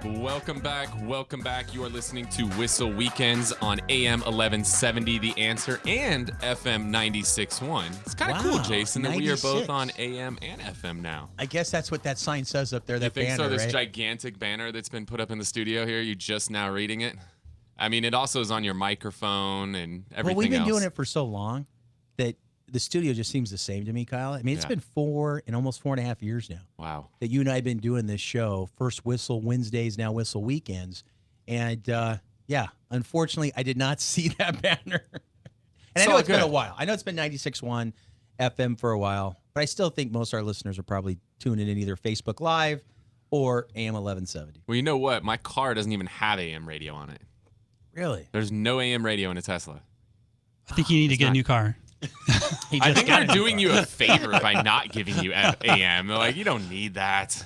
Welcome back. Welcome back. You are listening to Whissel Weekends on AM 1170 The Answer and FM 96.1. It's kind of cool, Jason, that we are both on AM and FM now. I guess that's what that sign says up there, that banner, You think so? This right? gigantic banner that's been put up in the studio here, you just now reading it? I mean, it also is on your microphone and everything else. Well, we've been doing it for so long that the studio just seems the same to me, Kyle. I mean, it's been almost 4.5 years now. Wow. That you and I have been doing this show. First Whissel Wednesdays, now Whissel Weekends. And, unfortunately, I did not see that banner. And I know it's been a while. I know it's been 96.1 FM for a while, but I still think most of our listeners are probably tuning in either Facebook Live or AM 1170. Well, you know what? My car doesn't even have AM radio on it. Really? There's no AM radio in a Tesla. I think you need to get a new car. I think they're doing you a favor by not giving you AM. They're like, you don't need that.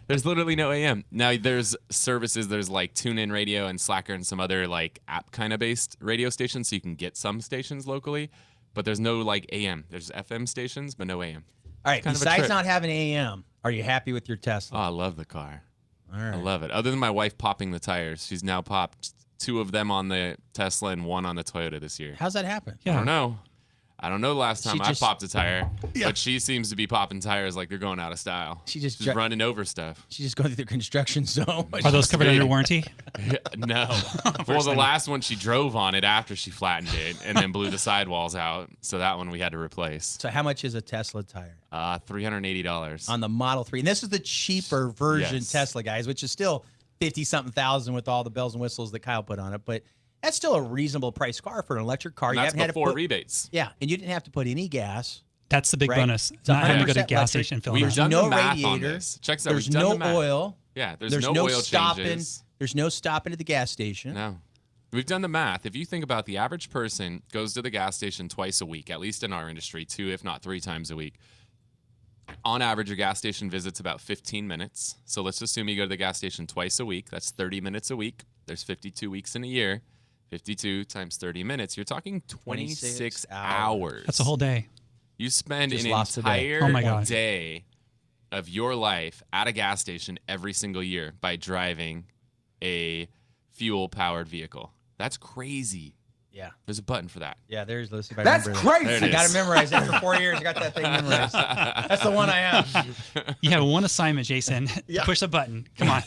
There's literally no AM. Now, there's services. There's like TuneIn Radio and Slacker and some other like app kind of based radio stations, so you can get some stations locally. But there's no like AM. There's FM stations, but no AM. All right. Besides not having AM, are you happy with your Tesla? Oh, I love the car. All right. I love it. Other than my wife popping the tires, she's now popped 2 of them on the Tesla and 1 on the Toyota this year. How's that happen? I don't know. I don't know the last time I popped a tire, Yeah. but she seems to be popping tires like they're going out of style. She's running over stuff. She's just going through the construction zone. Are those covered under warranty? No. Well, the last one she drove on it after she flattened it and then blew the sidewalls out. So that one we had to replace. So how much is a Tesla tire? $380. On the Model 3. And this is the cheaper version Tesla, guys, which is still 50-something thousand with all the bells and whistles that Kyle put on it. But that's still a reasonable price car for an electric car. And you that's haven't before had to rebates. Yeah, and you didn't have to put any gas. That's the big bonus. It's Not having to go to a 100% gas station and fill We've it up. done no the math radiator. on this. Check this out. There's We've done no the math. oil. Yeah, there's no oil changes. There's no stopping at the gas station. No. We've done the math. If you think about the average person goes to the gas station twice a week, at least in our industry, 2, if not 3 times a week. On average, your gas station visit's about 15 minutes. So let's assume you go to the gas station twice a week. That's 30 minutes a week. There's 52 weeks in a year. 52 times 30 minutes. You're talking 26 hours. That's a whole day. You spend an Oh my entire God. day of your life at a gas station every single year by driving a fuel-powered vehicle. That's crazy. Yeah. There's a button for that. Yeah, there's Lucy. That's crazy. I got to memorize it. For 4 years, I got that thing memorized. That's the one I have. You have one assignment, Jason. Push a button. Come on.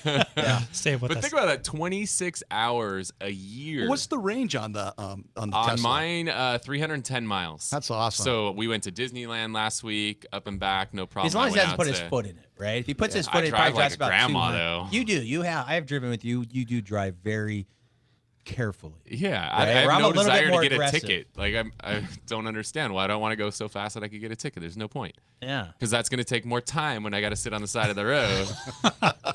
Stay with us. But think about that, 26 hours a year. What's the range on the on Tesla? mine, 310 miles. That's awesome. So we went to Disneyland last week, up and back, no problem. As long as he I doesn't went put his out to- foot in it, right? If he puts his I foot in it, drive probably like drives a about grandma, 200. though. You do. You have. I have driven with you. You do drive very carefully. Yeah, Right? I have Or I'm no a little bit desire to more get aggressive. a ticket. Like I don't understand why I don't want to go so fast that I could get a ticket. There's no point. Yeah. Because that's going to take more time when I got to sit on the side of the road.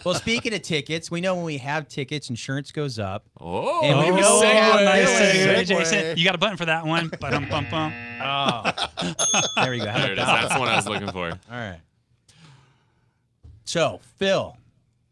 Well, speaking of tickets, we know when we have tickets, insurance goes up. Oh, And we know segue. nice segue, Segue. Jason. You got a button for that one. Ba-dum-bum-bum. Oh, there we go. How There it is. about that? That's the one I was looking for. All right. So, Phil,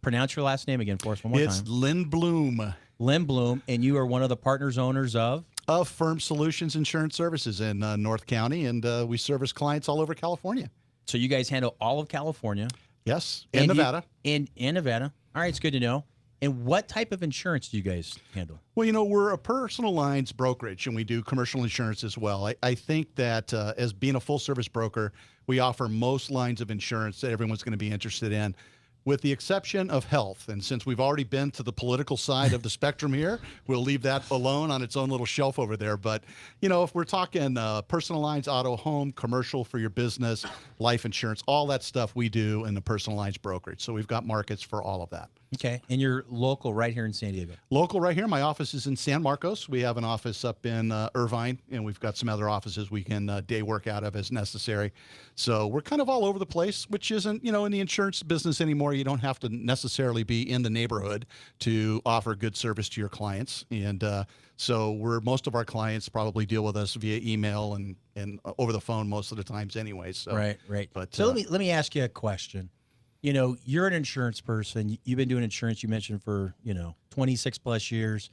pronounce your last name again for us one more It's time. Lindblom Lindblom, and you are one of the partners, owners of? of Firm Solutions Insurance Services in North County, and we service clients all over California. So you guys handle all of California. Yes, and Nevada. And Nevada. All right, it's good to know. And what type of insurance do you guys handle? Well, you know, we're a personal lines brokerage, and we do commercial insurance as well. I think that as being a full-service broker, we offer most lines of insurance that everyone's going to be interested in, with the exception of health. And since we've already been to the political side of the spectrum here, we'll leave that alone on its own little shelf over there. But, you know, if we're talking personal lines, auto, home, commercial for your business, life insurance, all that stuff we do in the personal lines brokerage. So we've got markets for all of that. Okay. And you're local right here in San Diego. Local right here. My office is in San Marcos. We have an office up in Irvine, and we've got some other offices we can day work out of as necessary. So we're kind of all over the place, which isn't, you know, in the insurance business anymore. You don't have to necessarily be in the neighborhood to offer good service to your clients. And so most of our clients probably deal with us via email and over the phone most of the times anyway. So, Right. But, so let me ask you a question. You know, you're an insurance person. You've been doing insurance, you mentioned, for, 26 plus years,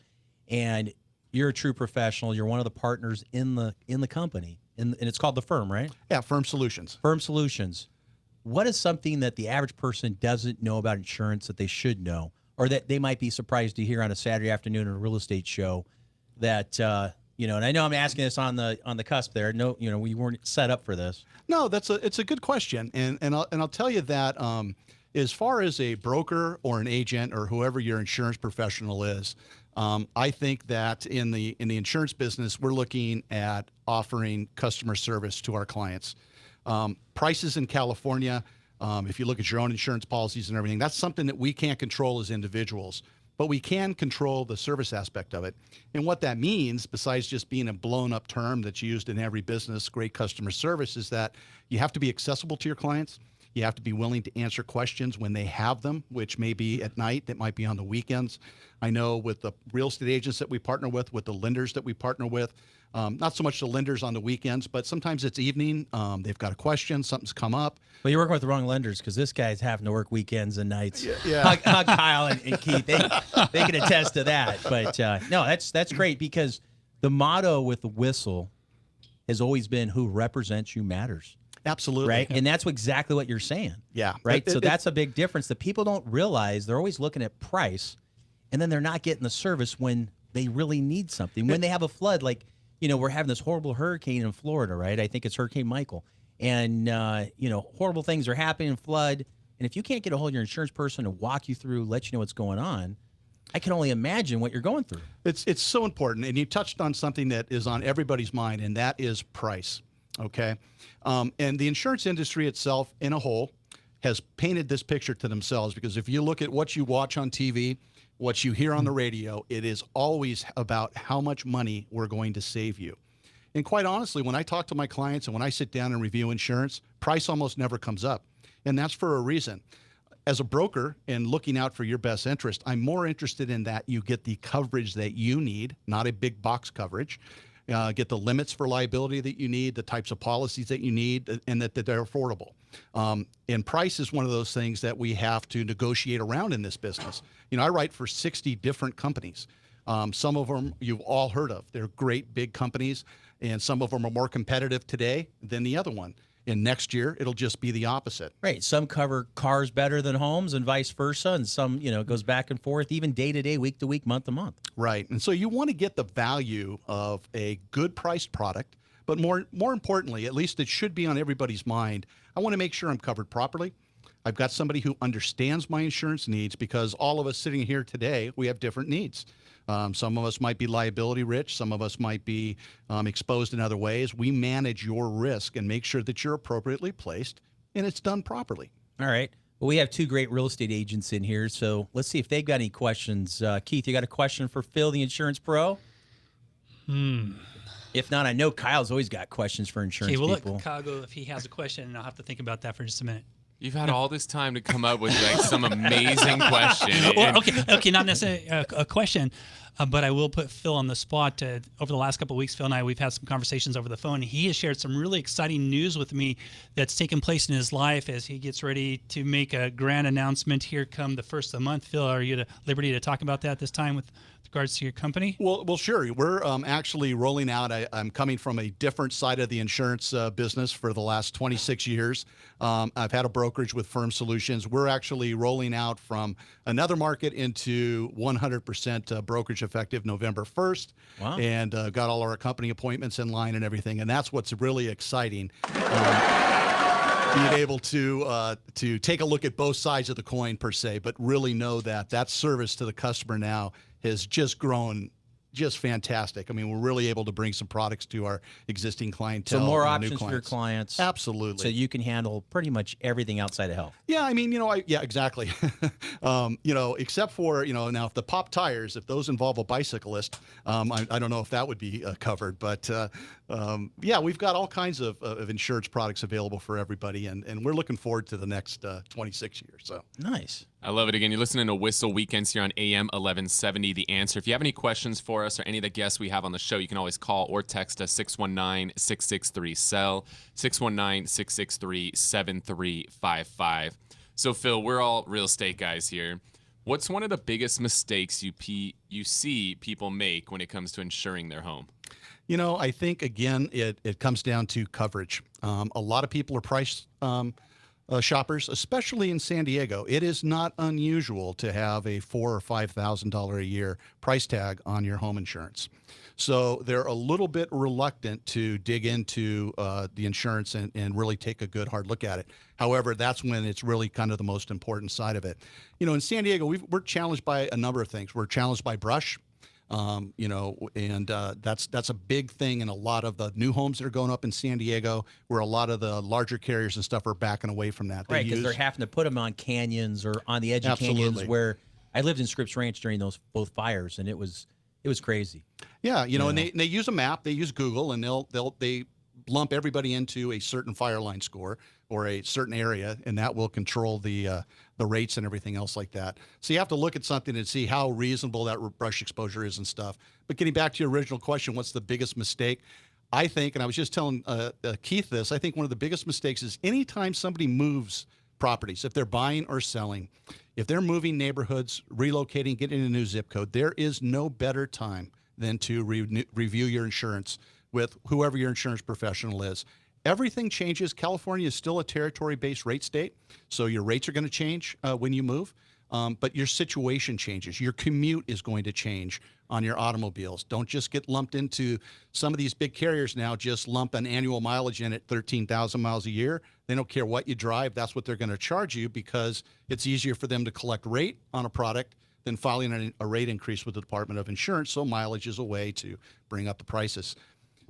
and you're a true professional. You're one of the partners in the company, and it's called the firm, right? Yeah, Firm Solutions. Firm Solutions. What is something that the average person doesn't know about insurance that they should know? or that they might be surprised to hear on a Saturday afternoon in a real estate show that, and I know I'm asking this on the cusp there. No, we weren't set up for this. No, it's a good question. And I'll tell you that as far as a broker or an agent or whoever your insurance professional is, I think that in the insurance business, we're looking at offering customer service to our clients. Prices in California, if you look at your own insurance policies and everything, that's something that we can't control as individuals, but we can control the service aspect of it. And what that means, besides just being a blown up term that's used in every business, great customer service, is that you have to be accessible to your clients. You have to be willing to answer questions when they have them, which may be at night, that might be on the weekends. I know with the real estate agents that we partner with the lenders that we partner with, not so much the lenders on the weekends, but sometimes it's evening. They've got a question, something's come up. Well, you're working with the wrong lenders because this guy's having to work weekends and nights. Yeah. Hug Kyle and Keith. They can attest to that. But no, that's great because the motto with the Whissel has always been who represents you matters. Absolutely. Right. And that's exactly what you're saying. Yeah. Right. So that's a big difference that people don't realize. They're always looking at price and then they're not getting the service when they really need something. When they have a flood, like, we're having this horrible hurricane in Florida, right? I think it's Hurricane Michael. And, horrible things are happening, flood. And if you can't get a hold of your insurance person to walk you through, let you know what's going on, I can only imagine what you're going through. It's so important. And you touched on something that is on everybody's mind, and that is price. Okay. And the insurance industry itself in a whole has painted this picture to themselves, because if you look at what you watch on TV, what you hear on the radio, it is always about how much money we're going to save you. And quite honestly, when I talk to my clients and when I sit down and review insurance, price almost never comes up. And that's for a reason. As a broker and looking out for your best interest, I'm more interested in that you get the coverage that you need, not a big box coverage. Get the limits for liability that you need, the types of policies that you need, and that they're affordable. And price is one of those things that we have to negotiate around in this business. I write for 60 different companies. Some of them you've all heard of. They're great big companies, and some of them are more competitive today than the other one. And next year, it'll just be the opposite. Right. Some cover cars better than homes and vice versa. And some, goes back and forth, even day to day, week to week, month to month. Right. And so you want to get the value of a good priced product. But more importantly, at least it should be on everybody's mind, I want to make sure I'm covered properly. I've got somebody who understands my insurance needs, because all of us sitting here today, we have different needs. Some of us might be liability rich. Some of us might be exposed in other ways. We manage your risk and make sure that you're appropriately placed and it's done properly. All right. Well, we have two great real estate agents in here, so let's see if they've got any questions. Keith, you got a question for Phil, the insurance pro? If not, I know Kyle's always got questions for insurance people. Okay, we'll let Kyle go if he has a question, and I'll have to think about that for just a minute. You've had all this time to come up with some amazing question. Well, okay, not necessarily a question, but I will put Phil on the spot. Over the last couple of weeks, Phil and I, we've had some conversations over the phone. He has shared some really exciting news with me that's taken place in his life as he gets ready to make a grand announcement here come the first of the month. Phil, are you at liberty to talk about that this time with regards to your company? Well, sure. We're actually rolling out. I'm coming from a different side of the insurance business for the last 26 years. I've had a brokerage with Firm Solutions. We're actually rolling out from another market into 100% brokerage effective November 1st. Wow. And got all our company appointments in line and everything. And that's what's really exciting. Being able to take a look at both sides of the coin, per se, but really know that service to the customer now has just grown just fantastic. I mean, we're really able to bring some products to our existing clientele. So more and options new for your clients. Absolutely. So you can handle pretty much everything outside of health. Yeah, I mean, yeah, exactly. Except for, now if the pop tires, if those involve a bicyclist, I don't know if that would be covered. But yeah, we've got all kinds of insurance products available for everybody. And we're looking forward to the next 26 years. So nice. I love it. Again, you're listening to Whissel Weekends here on AM 1170, The Answer. If you have any questions for us or any of the guests we have on the show, you can always call or text us 619-663-SELL, 619-663-7355. So, Phil, we're all real estate guys here. What's one of the biggest mistakes you see people make when it comes to insuring their home? I think, again, it comes down to coverage. A lot of people are price shoppers, especially in San Diego, it is not unusual to have a $4,000 or $5,000 a year price tag on your home insurance. So they're a little bit reluctant to dig into the insurance and really take a good hard look at it. However, that's when it's really kind of the most important side of it. You know, in San Diego, we're challenged by a number of things. We're challenged by brush. You know, and that's a big thing in a lot of the new homes that are going up in San Diego, where a lot of the larger carriers and stuff are backing away from that. Right, because they're having to put them on canyons or on the edge of canyons. Where I lived in Scripps Ranch during those both fires, and it was crazy. Yeah, you know, and they use a map, they use Google, and they lump everybody into a certain fire line score or a certain area, and that will control the rates and everything else like that. So you have to look at something and see how reasonable that brush exposure is and stuff. But getting back to your original question, what's the biggest mistake? I think, and I was just telling Keith this, I think one of the biggest mistakes is anytime somebody moves properties, if they're buying or selling, if they're moving neighborhoods, relocating, getting a new zip code, there is no better time than to review your insurance with whoever your insurance professional is. Everything changes. California is still a territory-based rate state, so your rates are going to change when you move, but your situation changes. Your commute is going to change on your automobiles. Don't just get lumped into some of these big carriers now, just lump an annual mileage in at 13,000 miles a year. They don't care what you drive. That's what they're going to charge you because it's easier for them to collect rate on a product than filing a rate increase with the Department of Insurance, so mileage is a way to bring up the prices.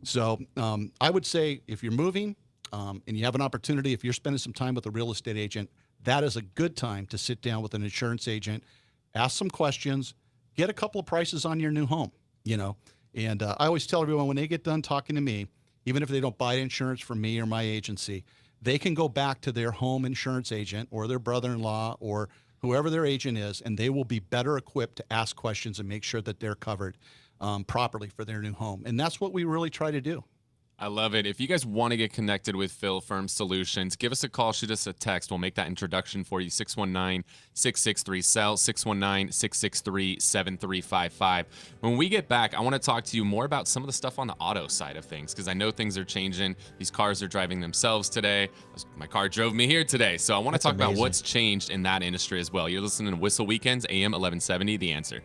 So I would say if you're moving and you have an opportunity, if you're spending some time with a real estate agent, that is a good time to sit down with an insurance agent, ask some questions, get a couple of prices on your new home, you know. And I always tell everyone when they get done talking to me, even if they don't buy insurance from me or my agency, they can go back to their home insurance agent or their brother-in-law or whoever their agent is, and they will be better equipped to ask questions and make sure that they're covered properly for their new home. And that's what we really try to do. I love it. If you guys want to get connected with Phil Firm Solutions, give us a call, shoot us a text. We'll make that introduction for you. 619-663-SELL, 619-663-7355. When we get back, I want to talk to you more about some of the stuff on the auto side of things, because I know things are changing. These cars are driving themselves today. My car drove me here today. So I want to talk about what's changed in that industry as well. You're listening to Whissel Weekends, AM 1170, The Answer.